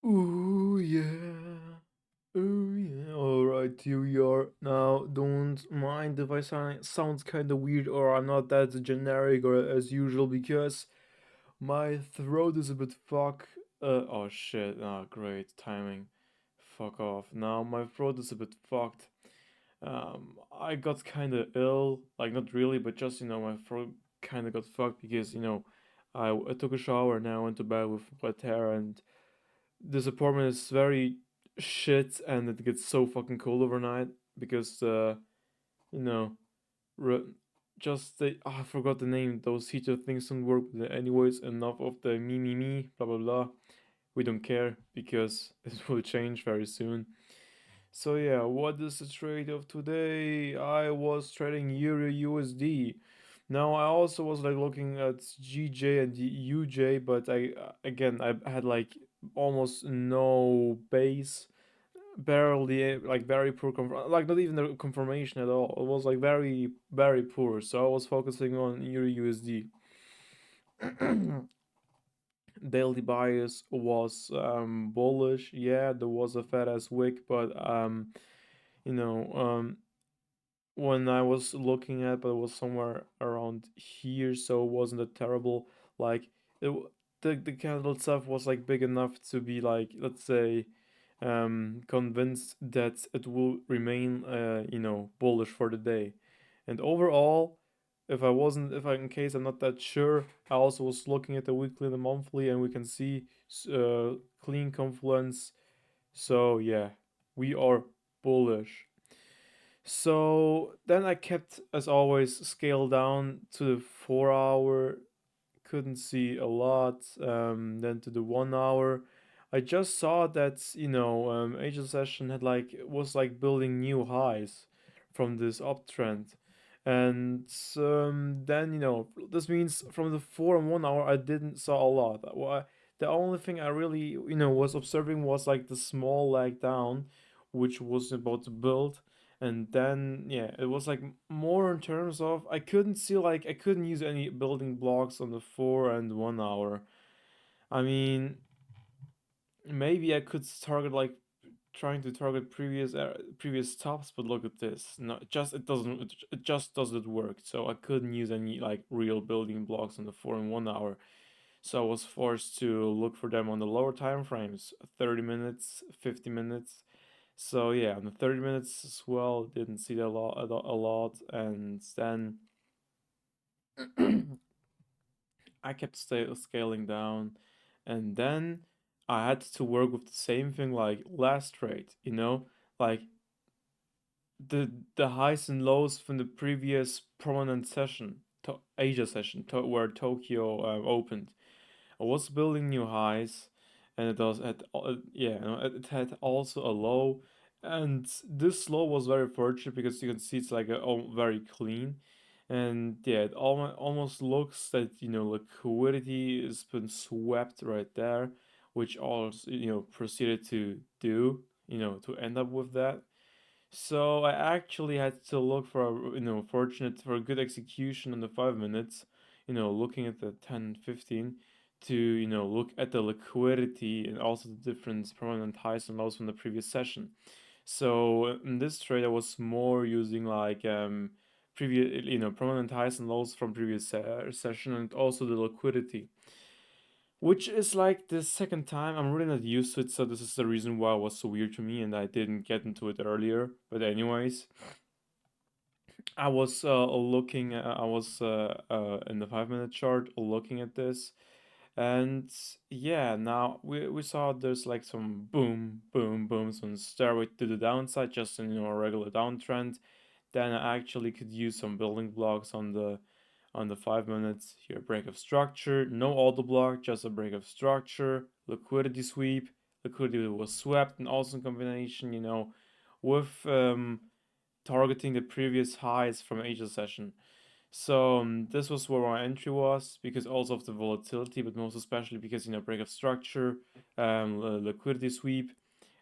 Ooh yeah. Ooh yeah. Alright, here we are. Now don't mind if I sounds kinda weird or I'm not that generic or as usual because my throat is a bit oh shit. Ah, great timing. Fuck off. Now my throat is a bit fucked. I got kinda ill, like not really, but just my throat kinda got fucked because I took a shower and I went to bed with wet hair and this apartment is very shit and it gets so fucking cold overnight because you know re- just I forgot the name, those heater things don't work, but anyways, enough of the me blah blah blah. We don't care because it will change very soon. So yeah, what is the trade of today? I was trading Euro USD. Now I also was like looking at GJ and UJ, but I again I had like almost no base, barely like very poor like not even the confirmation at all. It was like very poor. So I was focusing on Euro USD. Daily bias was bullish. Yeah, there was a fat ass wick, but you know um when I was looking at, but it was somewhere around here, so it wasn't a terrible like the candle itself was like big enough to be like, let's say, convinced that it will remain bullish for the day. And overall, if I in case I'm not that sure, I also was looking at the weekly and the monthly, and we can see clean confluence. So yeah, we are bullish. So then I kept, as always, scaled down to the 4 hour. Couldn't see a lot. Then to the 1 hour, I just saw that Asia session had like was like building new highs from this uptrend, and then this means from the 4 and 1 hour I didn't saw a lot. The only thing I really was observing was like the small leg down, which was about to build, and then yeah, it was like more in terms of I couldn't use any building blocks on the 4 and 1 hour. I mean, maybe I could target like trying to target previous tops, but look at this. No, it just doesn't work. So I couldn't use any like real building blocks on the 4 and 1 hour. So I was forced to look for them on the lower time frames, 30 minutes, 50 minutes. So yeah, on the 30 minutes as well, didn't see that a lot, and then I kept scaling down, and then I had to work with the same thing like last trade, like the highs and lows from the previous prominent session, Asia session, where Tokyo opened. I was building new highs, and it was at yeah, it had also a low, and this low was very fortunate because you can see it's like very clean, and yeah, it almost looks that liquidity has been swept right there, which also proceeded to do to end up with that. So I actually had to look for fortunate for a good execution in the 5 minutes, looking at the 10, 15 to, look at the liquidity and also the different permanent highs and lows from the previous session. So in this trade, I was more using like previous, permanent highs and lows from previous session and also the liquidity, which is like the second time. I'm really not used to it, so this is the reason why it was so weird to me and I didn't get into it earlier. But anyways, I was in the 5 minute chart looking at this, and yeah, now we saw there's like some boom, boom, boom, some steroid to the downside, just in a regular downtrend. Then I actually could use some building blocks on the 5 minutes. Here, break of structure, no auto block, just a break of structure, liquidity sweep. Liquidity was swept, and also in combination, with targeting the previous highs from Asia session. So this was where my entry was because also of the volatility, but most especially because break of structure, liquidity sweep,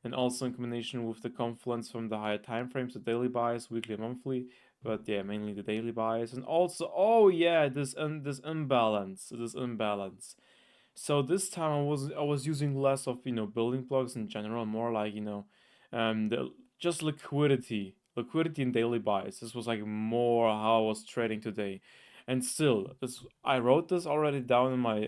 and also in combination with the confluence from the higher time frames, the daily bias, weekly and monthly, but yeah, mainly the daily bias, and also oh yeah, this imbalance. So this time I was using less of building blocks in general, more like the just liquidity in daily buys. This was like more how I was trading today, and still this I wrote this already down in my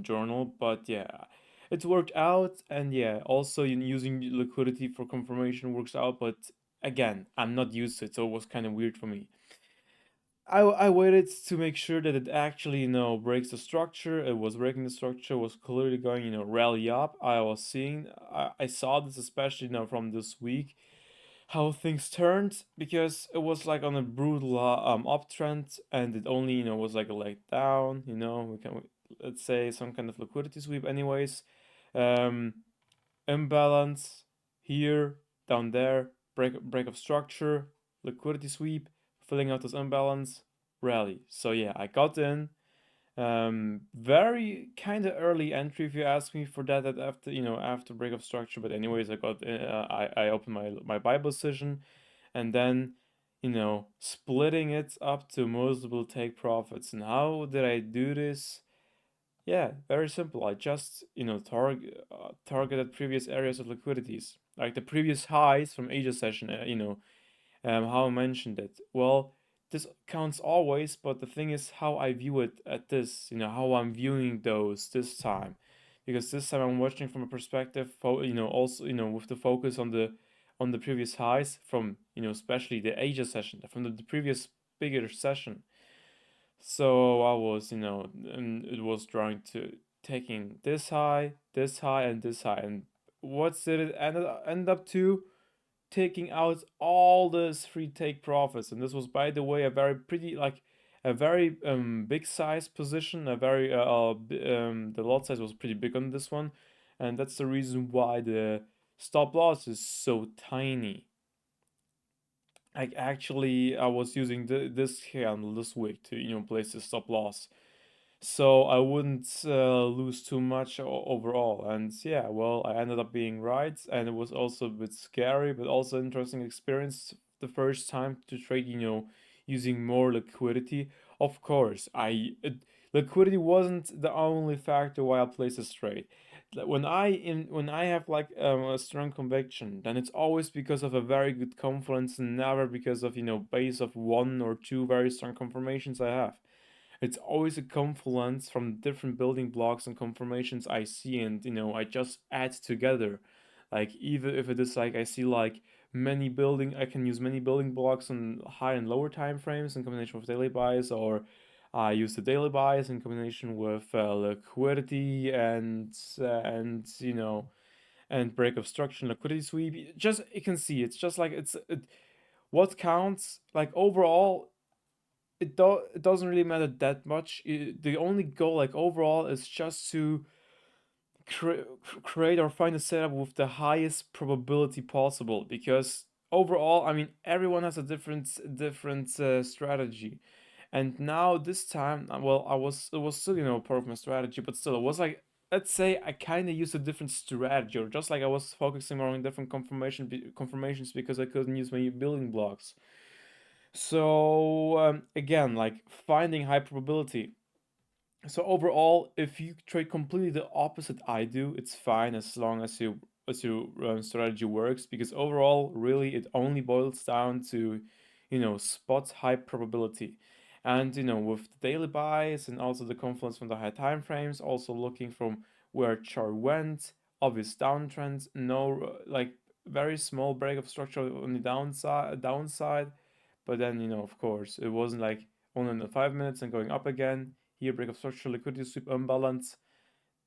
journal, but yeah, it worked out, and yeah, also using liquidity for confirmation works out, but again, I'm not used to it, so it was kind of weird for me. I waited to make sure that it actually, breaks the structure. It was breaking the structure, was clearly going, rally up. I saw this especially, from this week, how things turned because it was like on a brutal uptrend and it only, was like a leg down, let's say some kind of liquidity sweep anyways. Um, Imbalance here, down there, break of structure, liquidity sweep, filling out this imbalance, rally. So yeah, I got in. Very kind of early entry if you ask me for that. That after after break of structure. But anyways, I opened my buy position, and then splitting it up to multiple take profits. And how did I do this? Yeah, very simple. I just, targeted previous areas of liquidities, like the previous highs from Asia session, how I mentioned it. Well, this counts always, but the thing is how I view it at this, how I'm viewing those this time. Because this time I'm watching from a perspective, also, with the focus on the previous highs from, especially the Asia session, from the previous bigger session. So I was, and it was trying to taking this high, and this high, and what did it end up to? Taking out all those free take profits, and this was, by the way, a very pretty like a very big size position, the lot size was pretty big on this one, and that's the reason why the stop loss is so tiny. Like actually, I was using this handle this week to place the stop loss, so I wouldn't lose too much overall. And yeah, well, I ended up being right, and it was also a bit scary, but also interesting experience the first time to trade, using more liquidity. Of course, liquidity wasn't the only factor why I placed this trade. When I have like a strong conviction, then it's always because of a very good confluence, and never because of base of one or two very strong confirmations I have. It's always a confluence from different building blocks and conformations I see, and I just add together. Like even if it is like I see like I can use many building blocks on high and lower time frames in combination with daily buys, or I use the daily buys in combination with liquidity and and break of structure and liquidity sweep. Just you can see it's just like what counts like overall it doesn't really matter that much. The only goal, like overall, is just to create or find a setup with the highest probability possible. Because overall, I mean, everyone has a different strategy. And now this time, well, it was still part of my strategy, but still, it was like let's say I kind of used a different strategy, or just like I was focusing more on different confirmations because I couldn't use my building blocks. So again, like finding high probability. So overall, if you trade completely the opposite I do, it's fine as long as your strategy works. Because overall, really, it only boils down to, spot high probability, and with the daily buys and also the confluence from the high time frames, also looking from where chart went, obvious downtrends, no like very small break of structure on the downside, but then of course, it wasn't like only in the 5 minutes and going up again here, break of structure, liquidity sweep imbalance,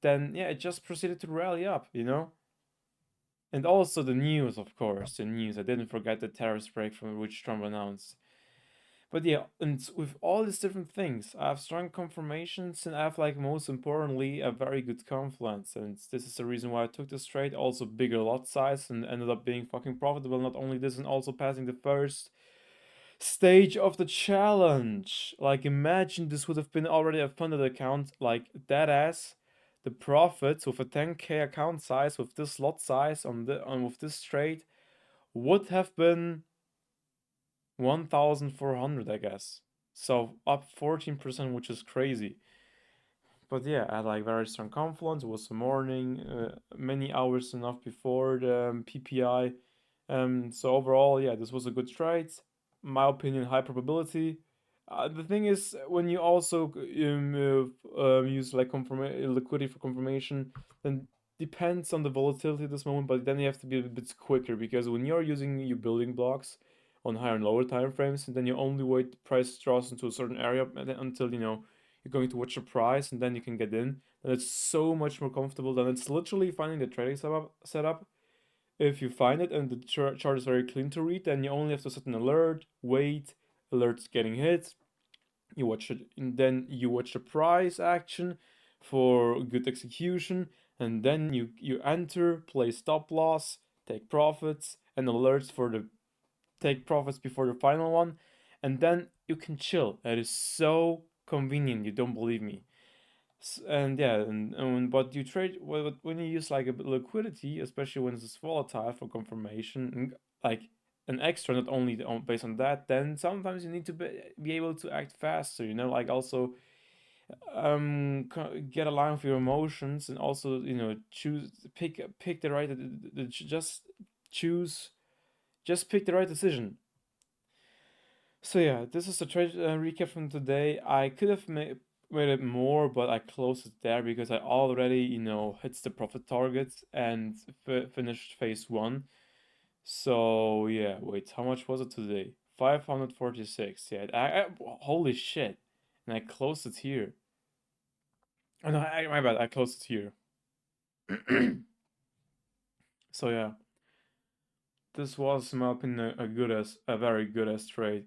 then yeah, it just proceeded to rally up. And also the news, of course, the news. I didn't forget the tariffs break from which Trump announced. But yeah, and with all these different things, I have strong confirmations and I have, like, most importantly, a very good confluence. And this is the reason why I took this trade. Also, bigger lot size and ended up being fucking profitable. Not only this, and also passing the first stage of the challenge. Like, imagine this would have been already a funded account, like that ass. The profits with a 10k account size with this lot size on with this trade would have been 1,400, I guess. So up 14%, which is crazy. But yeah, I had like very strong confluence. It was the morning, many hours enough before the PPI. So overall, yeah, this was a good trade. My opinion, high probability. The thing is, when you also use like liquidity for confirmation, then depends on the volatility at this moment. But then you have to be a bit quicker because when you're using your building blocks on higher and lower time frames, then you only wait the price draws into a certain area until you're going to watch the price and then you can get in. And it's so much more comfortable than it's literally finding the trading setup. If you find it and the chart is very clean to read, then you only have to set an alert, wait, alert's getting hit, you watch it, and then you watch the price action for good execution, and then you enter, play stop loss, take profits, and alerts for the take profits before the final one, and then you can chill. That is so convenient. You don't believe me. And yeah, but you trade when you use like a liquidity, especially when it's volatile for confirmation, and like an extra, not only based on that, then sometimes you need to be able to act faster. Like also get aligned with your emotions, and also choose pick the right just choose just pick the right decision. So yeah, this is the trade recap from today. I could have made it more, but I closed it there because I already, hit the profit targets and finished phase one. So yeah, wait, how much was it today? 546. Yeah, holy shit. And I closed it here. Oh no, my bad, I closed it here. So yeah, this was, in my opinion, a very good as trade.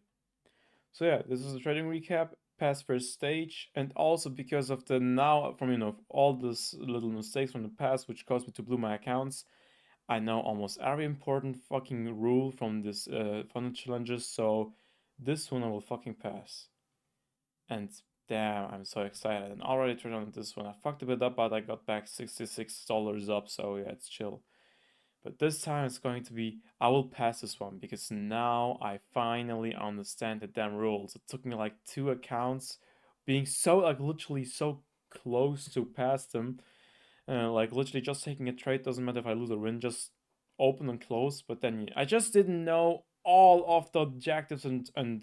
So yeah, this is a trading recap, past first stage, and also because of the now from all these little mistakes from the past which caused me to blue my accounts, I know almost every important fucking rule from this funnel challenges. So this one I will fucking pass. And damn, I'm so excited and already turned on this one. I fucked a bit up, but I got back $66 up. So yeah, it's chill. But this time it's going to be, I will pass this one because now I finally understand the damn rules. It took me like two accounts being so, like, literally so close to pass them. Like, literally just taking a trade doesn't matter if I lose or win, just open and close. But then I just didn't know all of the objectives and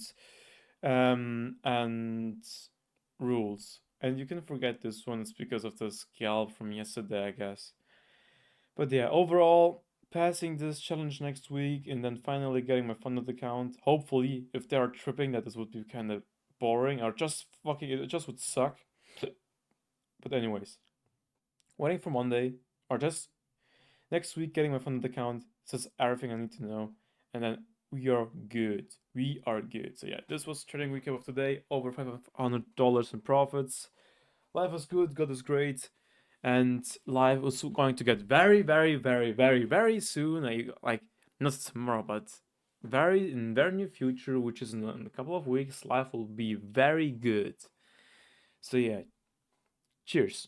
rules. And you can forget this one, it's because of the scalp from yesterday, I guess. But yeah, overall, passing this challenge next week and then finally getting my funded account. Hopefully, if they are tripping, that this would be kind of boring or just fucking, it just would suck. But anyways, waiting for Monday or just next week getting my funded account says everything I need to know, and then we are good. We are good. So yeah, this was trading recap of today. Over $500 in profits. Life was good. God is great. And live was going to get very, very, very, very, very soon. Like not tomorrow, but very in very near future, which is in a couple of weeks. Life will be very good. So yeah, cheers.